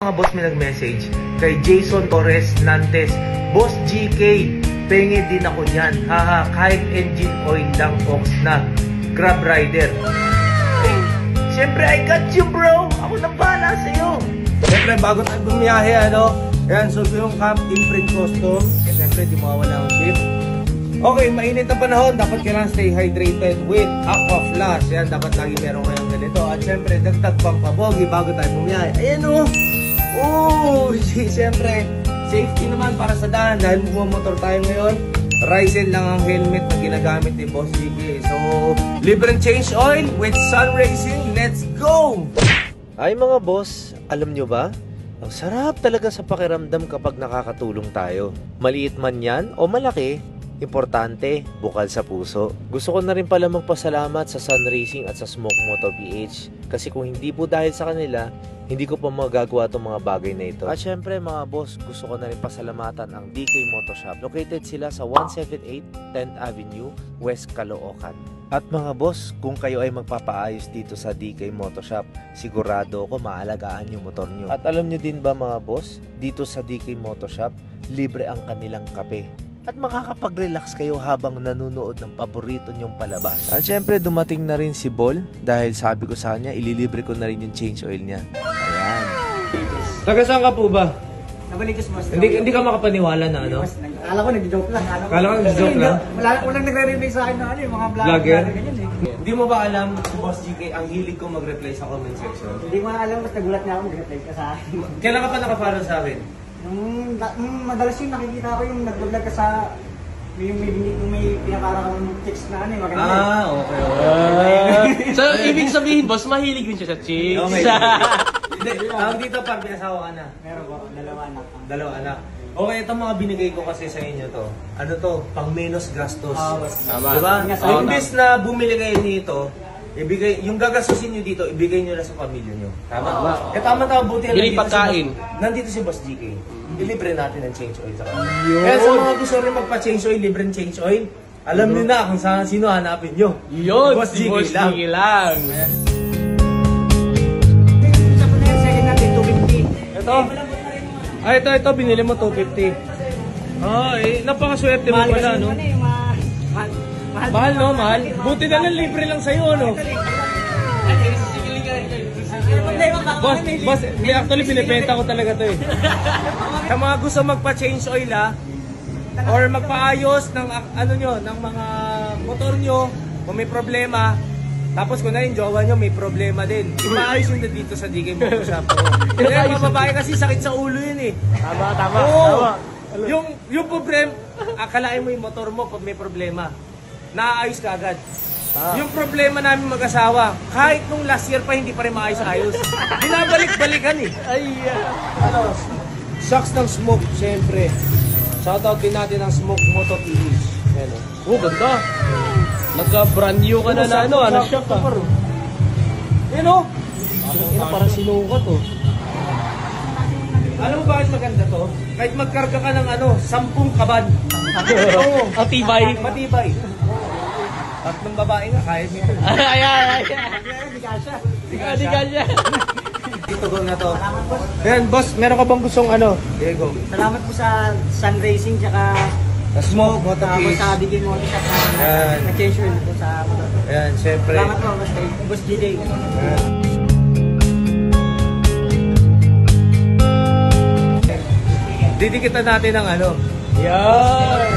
Mga boss may nag-message kay Jason Torres Nantes, Boss GK, penge din ako dyan. Haha, kahit engine oil lang, ox na. Grab rider. Eh, siyempre, I got you, bro. Ako na bahala sa'yo. Siyempre, bago tayo bumiyahe, ano? Ayan, so yung Camp Imprint Custom. Eh, siyempre, di mawawala ang ship. Okay, mainit na panahon. Dapat kailangan stay hydrated with Aqua Flash. Ayan, dapat lagi meron kayong ganito. At siyempre, dagdag pang pabogi bago tayo bumiyahe. Ayan, oh. Oh, siyempre, safety naman para sa daan. Dahil bumomotor tayo ngayon, Ryzen lang ang helmet na ginagamit ni Boss GK. So, libreng change oil with Sun Racing. Let's go! Ay mga boss, alam nyo ba? Ang sarap talaga sa pakiramdam kapag nakakatulong tayo. Maliit man yan o malaki, importante, bukal sa puso. Gusto ko na rin pala magpasalamat sa Sun Racing at sa Smoke Moto PH. Kasi kung hindi po dahil sa kanila, hindi ko pa magagawa itong mga bagay na ito. At syempre mga boss, gusto ko na rin pasalamatan ang DK Moto Shop. Located sila sa 178 10th Avenue, West Caloocan. At mga boss, kung kayo ay magpapaayos dito sa DK Moto Shop, sigurado ako maalagaan yung motor nyo. At alam nyo din ba mga boss, dito sa DK Moto Shop, libre ang kanilang kape. At makakapag-relax kayo habang nanonood ng paborito nyong palabas. At syempre dumating na rin si Bol dahil sabi ko sa kanya ililibre ko na rin yung change oil niya. Ayan. Taga saan ka po ba? Nabalikas mo. Hindi ka makapaniwala na ano? Akala ko nag-joke lang. Akala ko nag-joke lang? Walang nagre-reply sa akin na ano yung mga vlogger. Ganyan eh. Hindi mo ba alam si Boss GK ang hilig ko mag-reply sa comment section? Hindi ko na alam, basta nagulat na ako mag-reply ka sa akin. Kailan ka pa nakafollow sa akin? Madalas yung nakikita ko yung nag-vlog ka sa may pinakara ka ng chicks na ano eh, maganda. Ah, okay. So, ibig sabihin, boss, mahilig din siya sa chicks. Okay. Ang dito pag pinasawa ka na? Meron ko, 2 anak. 2 anak. Okay, itong mga binigay ko kasi sa inyo to. Ano to? Pang menos gastos. Diba? Imbes na bumili kayo nito, ibigay, yung gagastusin nyo dito, ibigay nyo na sa pamilya nyo. Tama? Eh tama, buti Bili pagkain. Nandito si Boss GK. Ilibre natin ang change oil sa kanila. Kaya sa mga gusto rin magpa-change oil, libreng change oil, alam nyo na kung sino hanapin nyo. Yun, Boss si GK Boss lang. GK lang. Sa po na yung second natin, 250. Ito. Ito, binili mo 250. Eh, napakaswerte mo pala, no? Mahal, no? Mahal. Buti na lang, libre lang sa'yo, no? Boss, actually, binibenta ko talaga to eh. Sa mga gusto magpa-change oil, or magpaayos ng, ng mga motor nyo, kung may problema, tapos kung na yung jowa nyo, may problema din. Ipaayos yun na dito sa DK Moto Shop. Kaya mga babae kasi sakit sa ulo yun eh. Tama. Yung problema, akalain mo yung motor mo pag may problema. Naaayos ka agad. Yung problema namin mag-asawa, kahit nung last year pa hindi pa rin maayos-ayos. Binabalik-balikan eh. Shocks ng Smoke, syempre. Shoutout din natin ang Smoke Moto PH. Oh, ganda. Nagka-brand new ka na ano shock ka. Yun o. Parang sinukat oh. Alam mo bakit maganda to? Kahit magkarga ka ng 10 kaban. Oo. Ang tibay. Matibay. Tatlong babae nga, kaya niya. Ayan. Hindi kasha. Hindi ka siya. Dito ko na to. Ayan, boss, meron ka bang gustong Diego? Salamat po sa Sun Racing tsaka Sa Smoke Moto PH. sa DK Moto Shop na nag-change oil po sa motor. Ayan, syempre. Salamat po, Boss GJ. Didikitan natin ang Yan.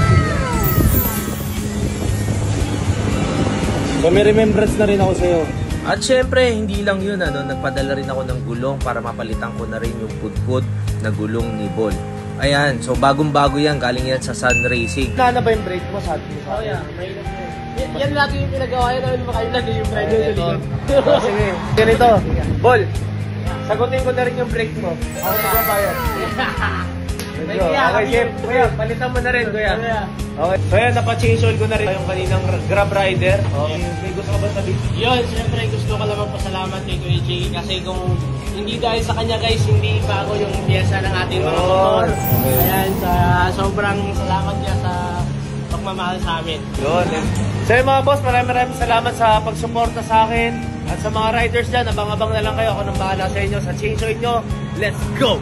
So may remembrance na rin ako sa'yo. At syempre, hindi lang yun, nagpadala rin ako ng gulong para mapalitan ko na rin yung pudpud na gulong ni Bol. Ayan, so bagong-bago yan, galing yan sa Sun Racing. Nana ba yung brake mo sa atin? Oh yeah, yan lagi yung pinagawa yun namin makailan yung brand new sa likod. Sige, ganito. Bol, sagutin ko na rin yung brake mo. Ako magbabayad. Okay, Jeff. Kuya, palitan mo na rin, kuya. Okay. So yan, napa-change oil ko na rin yung kaninang Grab Rider. Okay. May gusto ka ba sabihin? Yun, siyempre gusto ko lang magpasalamat kay Kuya Jay kasi kung hindi dahil sa kanya guys, hindi bago yung piyesa ng ating mga motor. Ayan, sobrang salamat niya sa pagmamahal sa amin. Yun. So yung mga boss, maraming salamat sa pagsuporta sa akin. At sa mga riders dyan, abang-abang na lang kayo. Ako nang bahala sa inyo sa chainsaw nyo. Let's go!